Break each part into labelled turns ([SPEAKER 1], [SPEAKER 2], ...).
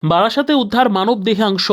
[SPEAKER 1] বারাসাতে উদ্ধার মানব দেহাংশ।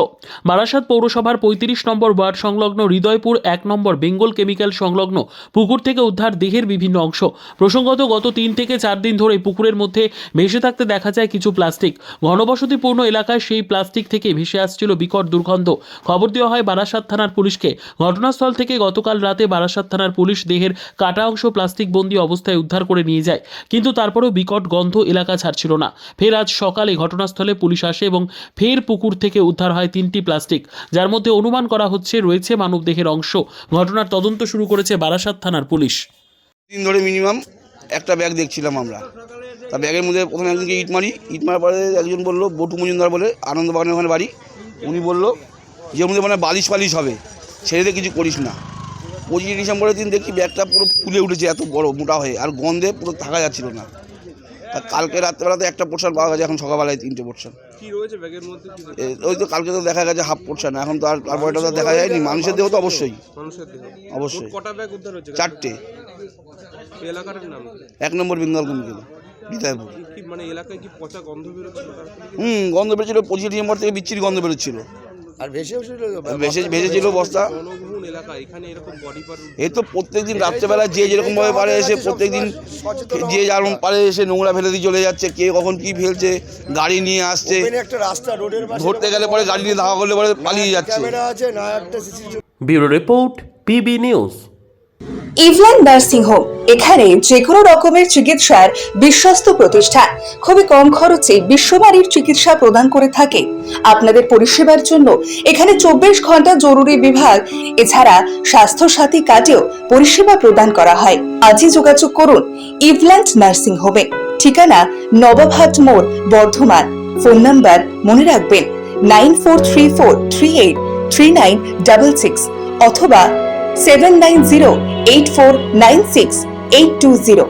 [SPEAKER 1] বারাসাত পৌরসভার ৩৫ নম্বর ওয়ার্ড সংলগ্ন হৃদয়পুর ১ নম্বর বেঙ্গল কেমিক্যাল সংলগ্ন পুকুর থেকে উদ্ধার দেহের বিভিন্ন অংশ। প্রসঙ্গত গত ৩ থেকে ৪ দিন ধরে পুকুরের মধ্যে ভেসে থাকতে দেখা যায় কিছু প্লাস্টিক। ঘনবসতিপূর্ণ এলাকায় সেই প্লাস্টিক থেকে ভেসে আসছিল বিকট দুর্গন্ধ। খবর দেওয়া হয় বারাসাত থানার পুলিশকে। ঘটনাস্থল থেকে গতকাল রাতে বারাসাত থানার পুলিশ দেহের কাটা অংশ প্লাস্টিক বন্দি অবস্থায় উদ্ধার করে নিয়ে যায়, কিন্তু তারপরেও বিকট গন্ধ এলাকা ছাড়ছিল না। ফের আজ সকালে ঘটনাস্থলে পুলিশ আসে এবং ফের পুকুর থেকে উদ্ধার হয় 3টি প্লাস্টিক, যার মধ্যে অনুমান করা হচ্ছে রয়েছে মানবদেহের অংশ। ঘটনার তদন্ত শুরু করেছে বারাসাত থানার পুলিশ।
[SPEAKER 2] দিন ধরে মিনিমাম একটা ব্যাগ দেখছিলাম আমরা। তা ব্যাগের মধ্যে প্রথমে একজনকে ইট মারার পরে একজন বললো, বটু মজুমদার বলে, আনন্দবাগানের ওখানে বাড়ি, উনি বললো যে মধ্যে মানে বালিশ হবে, ছেড়ে কিছু করিস না। 25 ডিসেম্বরের দিন দেখি ব্যাগটা পুরো ফুলে উঠেছে, এত বড় মোটা হয়ে, আর গন্ধে পুরো থাকা যাচ্ছিল না। কালকে রাত্রেবেলাতে একটা পোর্শন পাওয়া গেছে, এখন সকালবেলায় 3টে পোর্শন।
[SPEAKER 3] কি রয়েছে ব্যাগের মধ্যে?
[SPEAKER 2] ওই তো কালকে তো দেখা গেছে হাফ পোর্শন, এখন তো আর তারপরে তো দেখা যায়নি। মানুষের দেহ তো অবশ্যই,
[SPEAKER 3] মানুষের দেহ
[SPEAKER 2] অবশ্যই।
[SPEAKER 3] কটা ব্যাগ উদ্ধার হয়েছে?
[SPEAKER 2] 4টে।
[SPEAKER 3] এলাকার নাম
[SPEAKER 2] 1 নম্বর বেঙ্গল কেমিক্যাল, বিদায়পুর।
[SPEAKER 3] কি মানে এলাকায় কি পচা গন্ধ বেরোচ্ছিল?
[SPEAKER 2] গন্ধ বেরোচ্ছিল। 25 ডিসেম্বর থেকে বিচ্ছিরি গন্ধ বেরোচ্ছিল, আর ভেসেছিল বস্তা।
[SPEAKER 3] জনবহুল এলাকা, এখানে এরকম বডি পার্ট
[SPEAKER 2] এই তো প্রত্যেকদিন রাত্রেবেলা যে যেরকমভাবে পারে এসে, প্রত্যেকদিন যে যেরকম পারে এসে নোংরা ফেলে দিয়ে চলে যাচ্ছে। কে কখন কি ফেলছে, গাড়ি নিয়ে আসছে, ধরতে গেলে পরে গাড়ি নিয়ে ধাওয়া করলে পরে পালিয়ে যাচ্ছে।
[SPEAKER 1] Bureau report, PB news.
[SPEAKER 4] Evland nursing home, এখানে যে কোনো রকমের চিকিৎসার বিশ্বস্ত প্রতিষ্ঠান। খুবই কম খরচে বিশ্বমানের চিকিৎসা প্রদান করে থাকে। আপনাদের পরিষেবার জন্য এখানে 24 ঘন্টা জরুরি বিভাগ, এছাড়া স্বাস্থ্য সাথী কার্ডেও পরিষেবা প্রদান করা হয়। আজই যোগাযোগ করুন ইভল্যান্ড নার্সিং হোমে। ঠিকানা নবাবহাট মোড়, বর্ধমান। ফোন নাম্বার মনে রাখবেন 9434383966 অথবা 7908496820।